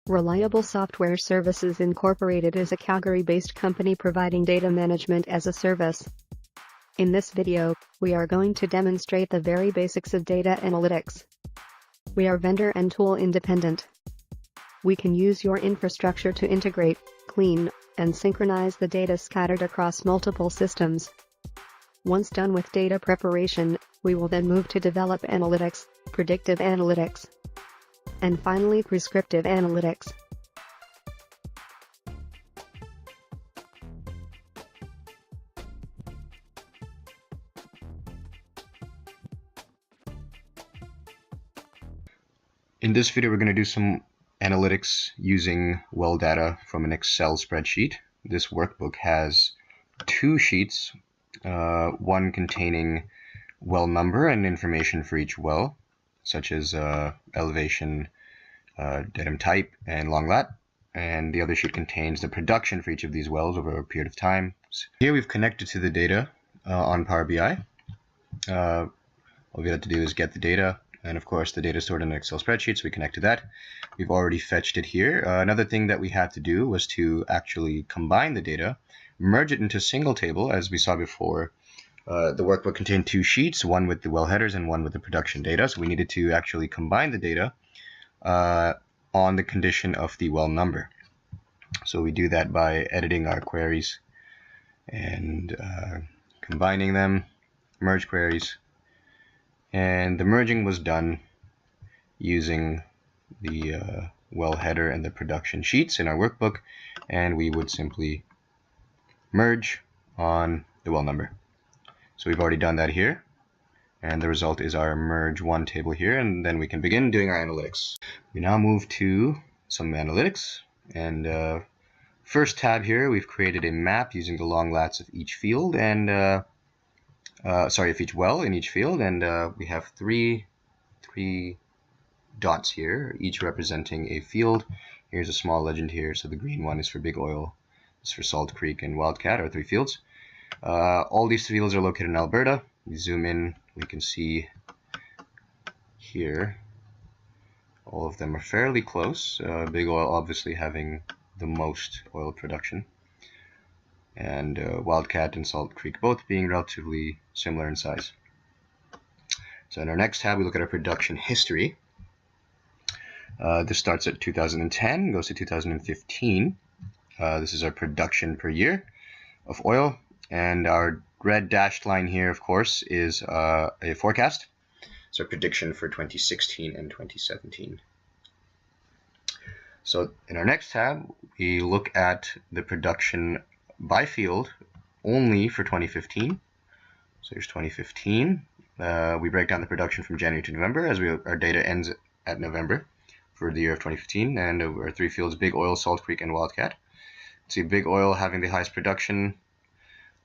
Reliable Software Services Incorporated is a Calgary-based company providing data management as a service. In this video, we are going to demonstrate the very basics of data analytics. We are vendor and tool independent. We can use your infrastructure to integrate, clean, and synchronize the data scattered across multiple systems. Once done with data preparation, we will then move to develop analytics, predictive analytics, and finally prescriptive analytics. In this video, we're going to do some analytics using well data from an Excel spreadsheet. This workbook has two sheets, one containing well number and information for each well, such as elevation, datum type, and long lat. And the other sheet contains the production for each of these wells over a period of time. Here we've connected to the data on Power BI. All we have to do is get the data, and of course the data is stored in an Excel spreadsheet, so we connect to that. We've already fetched it here. Another thing that we had to do was to actually combine the data, merge it into a single table, as we saw before. The workbook contained two sheets, one with the well headers and one with the production data, so we needed to actually combine the data on the condition of the well number. So we do that by editing our queries and combining them, merge queries, and the merging was done using the well header and the production sheets in our workbook, and we would simply merge on the well number. So we've already done that here, and the result is our merge one table here, and then we can begin doing our analytics. We now move to some analytics, and first tab here, we've created a map using the long lats of each field, and of each well in each field, and we have three dots here, each representing a field. Here's a small legend here, so the green one is for Big Oil, it's for Salt Creek and Wildcat, our three fields. All these fields are located in Alberta. We zoom in, we can see here all of them are fairly close. Big Oil obviously having the most oil production, and Wildcat and Salt Creek both being relatively similar in size. So in our next tab, we look at our production history. This starts at 2010, goes to 2015. This is our production per year of oil, and our red dashed line here, of course, is a forecast. So prediction for 2016 and 2017. So in our next tab, we look at the production by field only for 2015. So here's 2015. We break down the production from January to November, as our data ends at November for the year of 2015, and our three fields, Big Oil, Salt Creek, and Wildcat. See Big Oil having the highest production,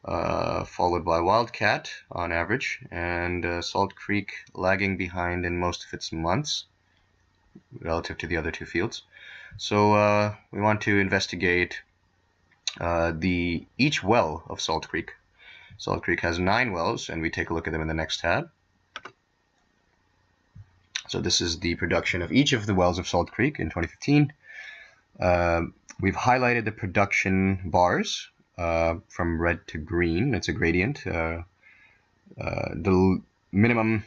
followed by Wildcat on average, and Salt Creek lagging behind in most of its months relative to the other two fields. So we want to investigate each well of Salt Creek. Salt Creek has 9 wells, and we take a look at them in the next tab. So this is the production of each of the wells of Salt Creek in 2015. We've highlighted the production bars from red to green. It's a gradient. The minimum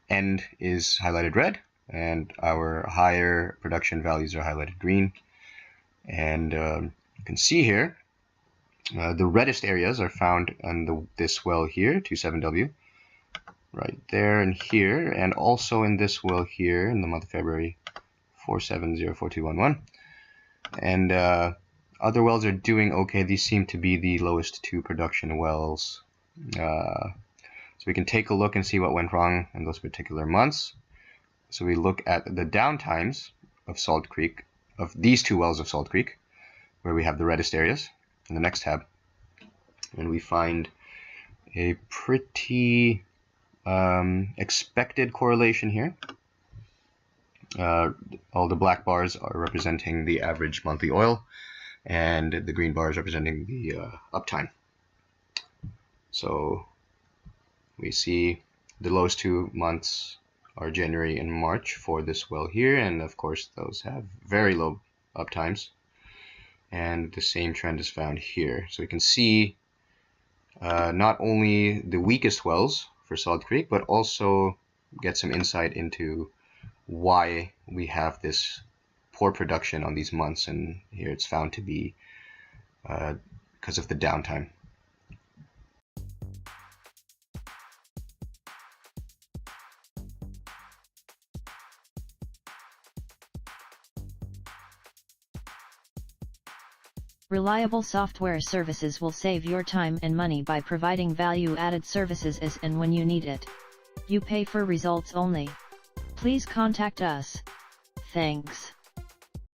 end is highlighted red, and our higher production values are highlighted green. And you can see here, the reddest areas are found on this well here, 27W, right there and here, and also in this well here in the month of February, 4704211. And other wells are doing okay. These seem to be the lowest two production wells. So we can take a look and see what went wrong in those particular months. So we look at the downtimes of Salt Creek, of these two wells of Salt Creek, where we have the reddest areas in the next tab, and we find a pretty expected correlation here. All the black bars are representing the average monthly oil, and the green bars representing the uptime. So we see the lowest 2 months are January and March for this well here, and of course those have very low uptimes. And the same trend is found here. So we can see not only the weakest wells for Solid Creek, but also get some insight into why we have this poor production on these months. And here it's found to be because of the downtime. Reliable software services will save your time and money by providing value-added services as and when you need it. You pay for results only. Please contact us. Thanks.